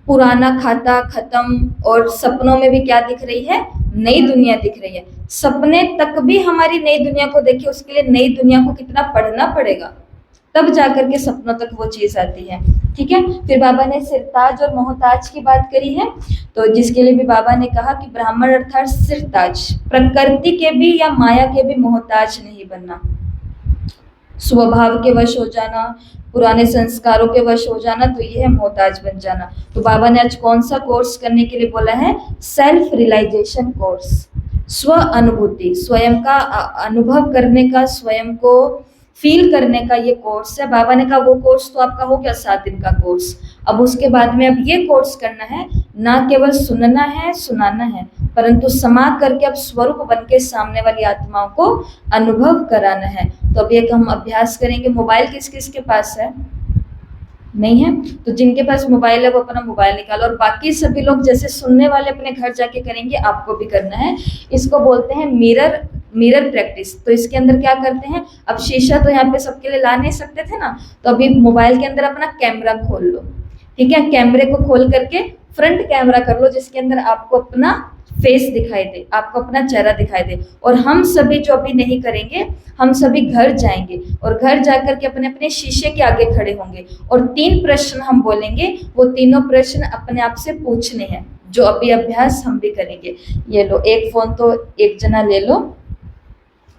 पुराना खाता खत्म, और सपनों में भी क्या दिख रही है? नई दुनिया दिख रही है। सपने तक भी हमारी नई दुनिया को देखिए, उसके लिए नई दुनिया को कितना पढ़ना पड़ेगा, तब जाकर के सपनों तक वो चीज आती है, ठीक है। फिर बाबा ने सिरताज और मोहताज की बात करी है, तो जिसके लिए भी बाबा ने कहा कि ब्राह्मण अर्थात सिरताज, प्रकृति के भी या माया के भी मोहताज नहीं बनना, स्वभाव के वश हो जाना, पुराने संस्कारों के वश हो जाना, तो ये है मोहताज बन जाना। तो बाबा ने आज कौन सा कोर्स करने के लिए बोला है? सेल्फ रियलाइजेशन कोर्स, स्व अनुभूति, स्वयं का अनुभव करने का, स्वयं को फील करने का ये कोर्स है। बाबा ने कहा वो कोर्स तो आपका हो गया 7 दिन का कोर्स, अब उसके बाद में अब ये कोर्स करना है, ना केवल सुनना है सुनाना है, परंतु समा करके अब स्वरूप बन के सामने वाली आत्माओं को अनुभव कराना है। तो अब एक हम अभ्यास करेंगे। मोबाइल किस किस के पास है? नहीं है? तो जिनके पास मोबाइल है वो अपना मोबाइल निकालो, और बाकी सभी लोग जैसे सुनने वाले अपने घर जाके करेंगे, आपको भी करना है। इसको बोलते हैं मिरर प्रैक्टिस। तो इसके अंदर क्या करते हैं, अब शीशा तो यहाँ पे सबके लिए ला नहीं सकते थे ना, तो अभी मोबाइल के अंदर अपना कैमरा खोल लो, ठीक है। कैमरे को खोल करके फ्रंट कैमरा कर लो, जिसके अंदर आपको अपना फेस दिखाई दे, आपको अपना चेहरा दिखाई दे। और हम सभी जो अभी नहीं करेंगे, हम सभी घर जाएंगे और घर जाकर के अपने अपने शीशे के आगे खड़े होंगे, और 3 प्रश्न हम बोलेंगे। वो तीनों प्रश्न अपने आप से पूछने हैं, जो अभी अभ्यास हम भी करेंगे। ये लो, एक फोन तो एक जना ले लो,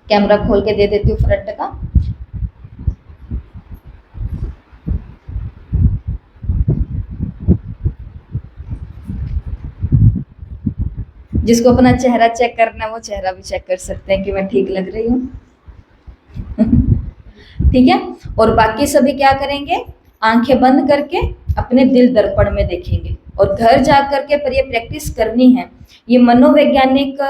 कैमरा खोल के दे देती हूँ फ्रंट का। जिसको अपना चेहरा चेक करना है वो चेहरा भी चेक कर सकते हैं कि मैं ठीक लग रही हूँ। ठीक है। और बाकी सभी क्या करेंगे, आंखें बंद करके अपने दिल दर्पण में देखेंगे, और घर जा करके पर ये प्रैक्टिस करनी है। ये मनोवैज्ञानिक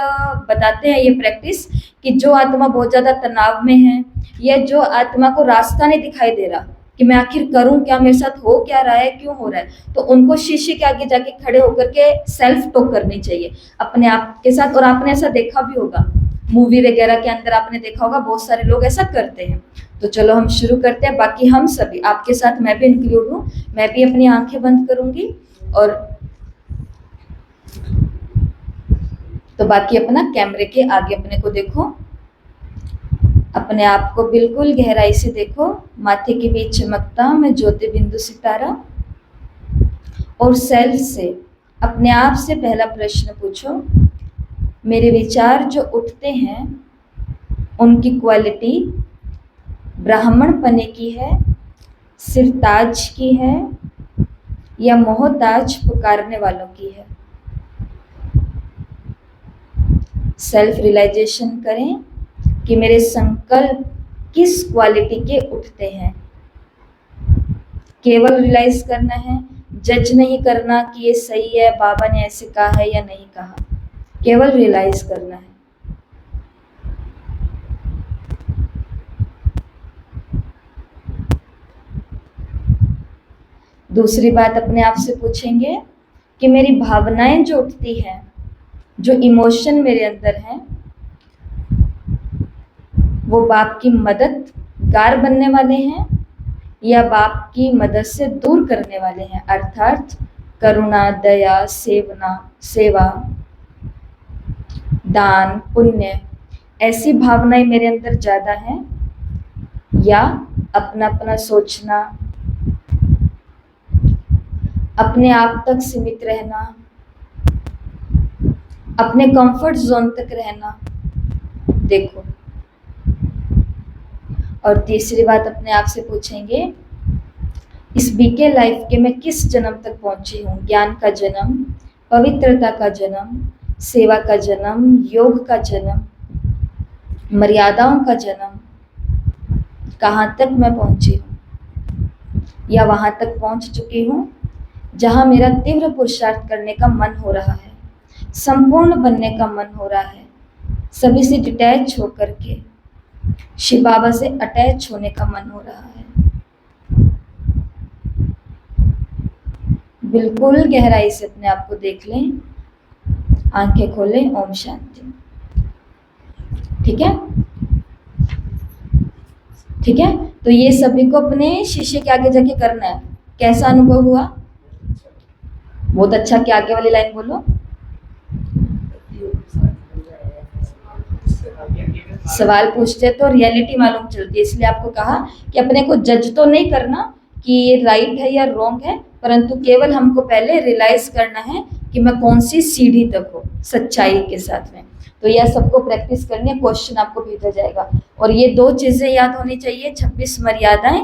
बताते हैं ये प्रैक्टिस, कि जो आत्मा बहुत ज्यादा तनाव में है, या जो आत्मा को रास्ता नहीं दिखाई दे रहा कि मैं आखिर करूं क्या, मेरे साथ हो क्या रहा है, क्यों हो रहा है, तो उनको शीशे के आगे जाके खड़े होकर के सेल्फ टॉक करनी चाहिए अपने आप के साथ। और आपने ऐसा देखा भी होगा, मूवी वगैरह के अंदर आपने देखा होगा, बहुत सारे लोग ऐसा करते हैं। तो चलो हम शुरू करते हैं। बाकी हम सभी, आपके साथ मैं भी इंक्लूड हूँ, मैं भी अपनी आंखें बंद करूंगी, और तो बाकी अपना कैमरे के आगे अपने को देखो, अपने आप को बिल्कुल गहराई से देखो, माथे के बीच चमकता मैं ज्योति बिंदु सितारा। और सेल्फ से, अपने आप से पहला प्रश्न पूछो, मेरे विचार जो उठते हैं उनकी क्वालिटी ब्राह्मण पने की है, सिरताज की है, या मोहताज पुकारने वालों की है। सेल्फ रियलाइजेशन करें कि मेरे संकल्प किस क्वालिटी के उठते हैं, केवल रियलाइज करना है, जज नहीं करना कि ये सही है, बाबा ने ऐसे कहा है या नहीं कहा, केवल रियलाइज करना है। दूसरी बात अपने आप से पूछेंगे कि मेरी भावनाएं जो उठती हैं, जो इमोशन मेरे अंदर हैं, वो बाप की मददगार बनने वाले हैं या बाप की मदद से दूर करने वाले हैं, अर्थात करुणा, दया, सेवा, दान, पुण्य, ऐसी भावनाएं मेरे अंदर ज्यादा हैं या अपना अपना सोचना, अपने आप तक सीमित रहना, अपने कंफर्ट जोन तक रहना। देखो, और तीसरी बात अपने आप से पूछेंगे, इस बीके लाइफ के मैं किस जन्म तक पहुंची हूँ? ज्ञान का जन्म, पवित्रता का जन्म, सेवा का जन्म, योग का जन्म, मर्यादाओं का जन्म, कहाँ तक मैं पहुंची हूँ? या वहां तक पहुंच चुकी हूँ जहां मेरा तीव्र पुरुषार्थ करने का मन हो रहा है, संपूर्ण बनने का मन हो रहा है, सभी से डिटैच होकर के शिव बाबा से अटैच होने का मन हो रहा है। बिल्कुल गहराई से अपने आप को देख लें, आंखें खोलें, ओम शांति। ठीक है, ठीक है। तो ये सभी को अपने शीशे के आगे जाके करना है। कैसा अनुभव हुआ? बहुत अच्छा। क्या आगे वाली लाइन बोलो? सवाल पूछते तो रियलिटी मालूम चलती है, इसलिए आपको कहा कि अपने को जज तो नहीं करना कि ये राइट है या रॉन्ग है, परंतु केवल हमको पहले रियलाइज करना है कि मैं कौन सी सीढ़ी तक हूँ सच्चाई के साथ में। तो यह सबको प्रैक्टिस करनी है, क्वेश्चन आपको भेजा जाएगा। और ये 2 चीजें याद होनी चाहिए, 26 मर्यादाएं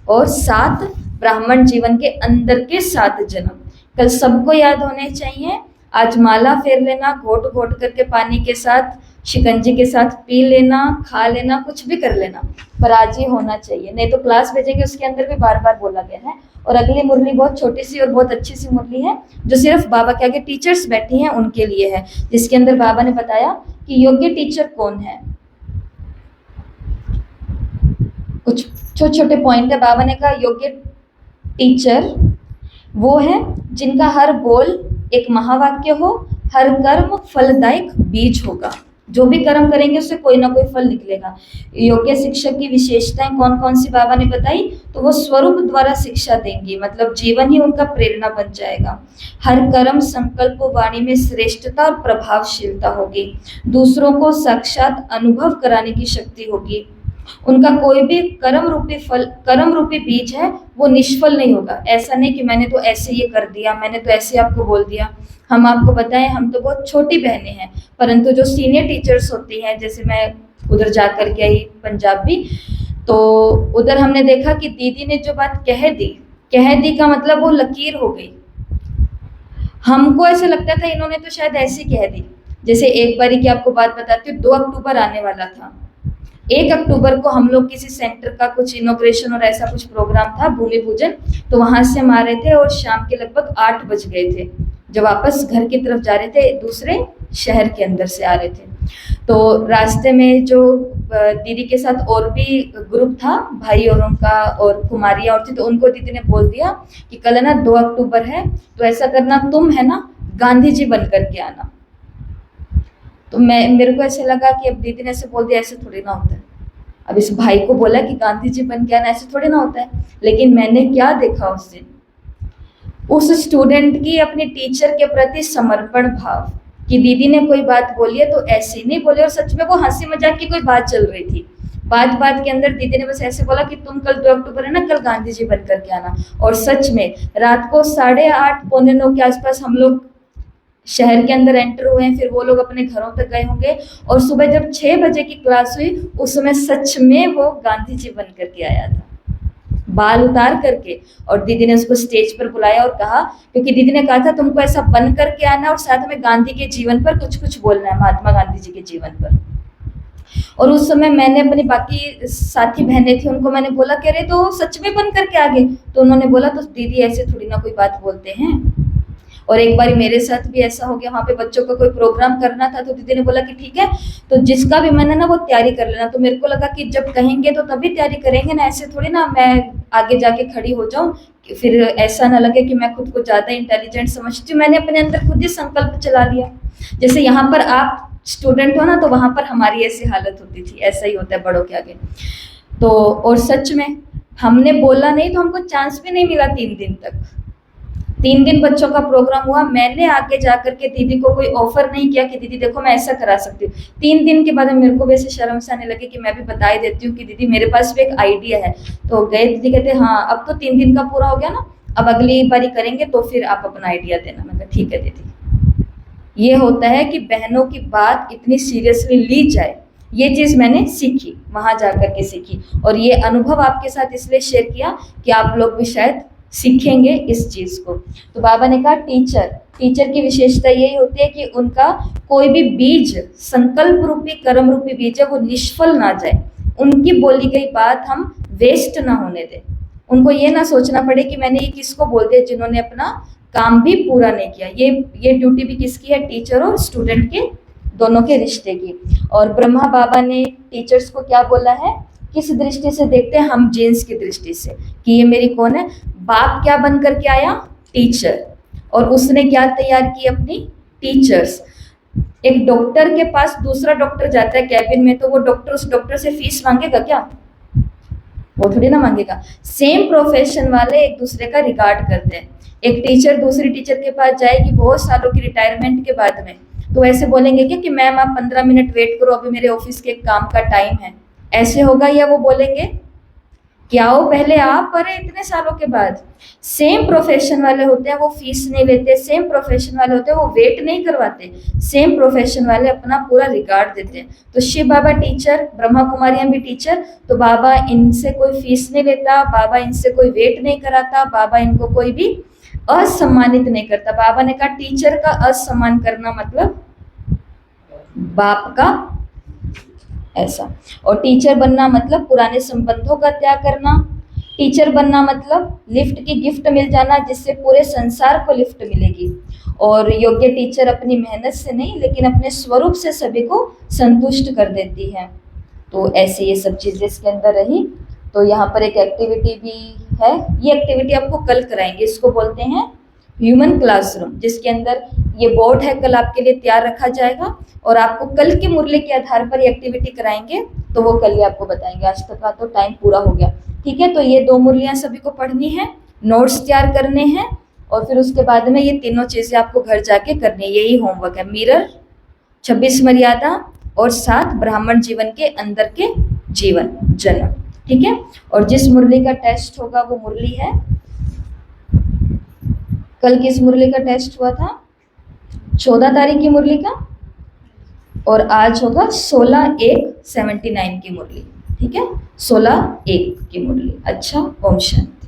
और 7 ब्राह्मण जीवन के अंदर के 7 जन्म, कल सबको याद होने चाहिए। आज माला फेर लेना, घोट घोट करके पानी के साथ, शिकंजी के साथ पी लेना, खा लेना, कुछ भी कर लेना, पर आज ही होना चाहिए। नहीं तो क्लास भेजेंगे, उसके अंदर भी बार बार बोला गया है। और अगली मुरली बहुत छोटी सी और बहुत अच्छी सी मुरली है, जो सिर्फ बाबा के आगे टीचर्स बैठी हैं उनके लिए है, जिसके अंदर बाबा ने बताया कि योग्य टीचर कौन है। कुछ छोटे छोटे पॉइंट है। बाबा ने कहा योग्य टीचर वो है जिनका हर बोल एक महावाक्य हो, हर कर्म फलदायक बीज होगा। जो भी कर्म करेंगे उससे कोई ना कोई फल निकलेगा। योग्य शिक्षक की विशेषताएं कौन कौन सी बाबा ने बताई? तो वो स्वरूप द्वारा शिक्षा देंगी, मतलब जीवन ही उनका प्रेरणा बन जाएगा। हर कर्म, संकल्प, वाणी में श्रेष्ठता और प्रभावशीलता होगी। दूसरों को साक्षात अनुभव कराने की शक्ति होगी। उनका कोई भी कर्म रूपी बीज है वो निष्फल नहीं होगा। ऐसा नहीं कि मैंने तो ऐसे ये कर दिया, मैंने तो ऐसे आपको बोल दिया। हम आपको बताएं, हम तो बहुत छोटी बहनें हैं, परंतु जो सीनियर टीचर्स होती हैं, जैसे मैं उधर जा कर के आई पंजाब भी, तो उधर हमने देखा कि दीदी ने जो बात कह दी का मतलब वो लकीर हो गई। हमको ऐसे लगता था इन्होंने तो शायद ऐसे कह दी। जैसे एक बारी की आपको बात बताती हूँ, 2 अक्टूबर आने वाला था। 1 अक्टूबर को हम लोग किसी सेंटर का कुछ इनॉग्रेशन और ऐसा कुछ प्रोग्राम था, भूमि पूजन, तो वहां से हम आ रहे थे और शाम के लगभग 8 बज गए थे, जब वापस घर की तरफ जा रहे थे, दूसरे शहर के अंदर से आ रहे थे। तो रास्ते में जो दीदी के साथ और भी ग्रुप था, भाई औरों का और कुमारियाँ और थी, तो उनको दीदी ने बोल दिया कि कल है ना 2 अक्टूबर है, तो ऐसा करना, तुम है ना गांधी जी बन करके आना। तो मेरे को ऐसे लगा कि अब दीदी ने ऐसे बोल दिया, ऐसे थोड़ी ना होता है। अब इस भाई को बोला कि गांधी जी बन के आना, ऐसे थोड़ी ना होता है। लेकिन मैंने क्या देखा उस दिन, उस स्टूडेंट की अपने टीचर के प्रति समर्पण भाव, कि दीदी ने कोई बात बोली है तो ऐसे नहीं बोले। और सच में वो हंसी मजाक की कोई बात चल रही थी, बात के अंदर दीदी ने बस ऐसे बोला कि तुम कल 2 अक्टूबर है ना, कल गांधी जी बन करके आना। और सच में रात को 8:30 पौने 9 के आसपास हम लोग शहर के अंदर एंटर हुए हैं, फिर वो लोग अपने घरों तक गए होंगे। और सुबह जब 6 बजे की क्लास हुई, उस समय सच में वो गांधी जी बन करके आया था, बाल उतार करके। और दीदी ने उसको स्टेज पर बुलाया और कहा, क्योंकि दीदी ने कहा था तुमको ऐसा बन करके आना और साथ में गांधी के जीवन पर कुछ कुछ बोलना है, महात्मा गांधी जी के जीवन पर। और उस समय मैंने अपनी बाकी साथी बहनें थी उनको मैंने बोला कि अरे तो सच में बन करके आ गए, तो उन्होंने बोला तो दीदी ऐसे थोड़ी ना कोई बात बोलते हैं। और एक बार मेरे साथ भी ऐसा हो गया, वहाँ पे बच्चों का कोई प्रोग्राम करना था तो दीदी ने बोला कि ठीक है तो जिसका भी मन है ना वो तैयारी कर लेना। तो मेरे को लगा कि जब कहेंगे तो तभी तैयारी करेंगे ना, ऐसे थोड़ी ना मैं आगे जाके खड़ी हो जाऊं, फिर ऐसा ना लगे कि मैं खुद को ज़्यादा इंटेलिजेंट समझती हूँ। मैंने अपने अंदर खुद ही संकल्प चला लिया। जैसे यहाँ पर आप स्टूडेंट हो ना, तो वहाँ पर हमारी ऐसी हालत होती थी, ऐसा ही होता है बड़ों के आगे। तो और सच में हमने बोला नहीं तो हमको चांस भी नहीं मिला 3 दिन तक। 3 दिन बच्चों का प्रोग्राम हुआ, मैंने आगे जाकर के दीदी को कोई ऑफर नहीं किया कि दीदी देखो मैं ऐसा करा सकती हूँ। 3 दिन के बाद मेरे को वैसे शर्म से आने लगे कि मैं भी बता ही देती हूँ कि दीदी मेरे पास भी एक आइडिया है। तो गए, दीदी कहते हाँ अब तो 3 दिन का पूरा हो गया ना, अब अगली बारी करेंगे तो फिर आप अपना आइडिया देना। मैं कहा ठीक है दीदी। ये होता है कि बहनों की बात इतनी सीरियसली ली जाए, ये चीज़ मैंने सीखी, वहाँ जाकर के सीखी। और ये अनुभव आपके साथ इसलिए शेयर किया कि आप लोग भी शायद सीखेंगे इस चीज़ को। तो बाबा ने कहा टीचर की विशेषता यही होती है कि उनका कोई भी बीज, संकल्प रूपी कर्म रूपी बीज है, वो निष्फल ना जाए। उनकी बोली गई बात हम वेस्ट ना होने दें। उनको ये ना सोचना पड़े कि मैंने ये किसको बोल दिया जिन्होंने अपना काम भी पूरा नहीं किया। ये ड्यूटी भी किसकी है? टीचर और स्टूडेंट के दोनों के रिश्ते की। और ब्रह्मा बाबा ने टीचर्स को क्या बोला है, किस दृष्टि से देखते हैं हम? जीन्स की दृष्टि से, कि ये मेरी कौन है। बाप क्या बन करके आया? टीचर। और उसने क्या तैयार की? अपनी टीचर्स। एक डॉक्टर के पास दूसरा डॉक्टर जाता है कैबिन में, तो वो डॉक्टर उस डॉक्टर से फीस मांगेगा क्या? वो थोड़ी ना मांगेगा। सेम प्रोफेशन वाले एक दूसरे का रिगार्ड करते हैं। एक टीचर दूसरी टीचर के पास जाएगी बहुत सालों की रिटायरमेंट के बाद में, तो ऐसे बोलेंगे कि मैम आप 15 मिनट वेट करो, अभी मेरे ऑफिस के काम का टाइम है, ऐसे होगा? या वो बोलेंगे कि आओ पहले आप, अरे इतने सालों के बाद। सेम प्रोफेशन वाले होते हैं वो फीस नहीं लेते, सेम प्रोफेशन वाले होते हैं वो वेट नहीं करवाते, सेम प्रोफेशन वाले अपना पूरा रिगार्ड देते हैं। तो शिव बाबा टीचर, ब्रह्मा कुमारियां भी टीचर, तो बाबा इनसे कोई फीस नहीं लेता, बाबा इनसे कोई वेट नहीं कराता, बाबा इनको कोई भी असम्मानित नहीं करता। बाबा ने कहा टीचर का असम्मान करना मतलब बाप का ऐसा। और टीचर बनना मतलब पुराने संबंधों का त्याग करना। टीचर बनना मतलब लिफ्ट की गिफ्ट मिल जाना, जिससे पूरे संसार को लिफ्ट मिलेगी। और योग्य टीचर अपनी मेहनत से नहीं लेकिन अपने स्वरूप से सभी को संतुष्ट कर देती है। तो ऐसे ये सब चीज़ें इसके अंदर रही। तो यहाँ पर एक एक्टिविटी भी है, ये एक्टिविटी आपको कल कराएंगे, इसको बोलते हैं ह्यूमन क्लासरूम, जिसके अंदर ये बोर्ड है कल आपके लिए तैयार रखा जाएगा और आपको कल की मुरली के आधार पर ये एक्टिविटी कराएंगे, तो वो कल ही आपको बताएंगे। आज तक का तो टाइम पूरा हो गया, ठीक है। तो ये 2 मुरलियाँ सभी को पढ़नी है, नोट्स तैयार करने हैं और फिर उसके बाद में ये तीनों चीज़ें आपको घर जाके करनी है। यही होमवर्क है, मिरर, 26 मर्यादा और 7 ब्राह्मण जीवन के अंदर के जीवन जन्म, ठीक है। और जिस मुरली का टेस्ट होगा वो मुरली है, कल किस मुरली का टेस्ट हुआ था? 14 तारीख की मुरली का, और आज होगा 16/1/79 की मुरली, ठीक है, 16/1 की मुरली। अच्छा, ओम शांति।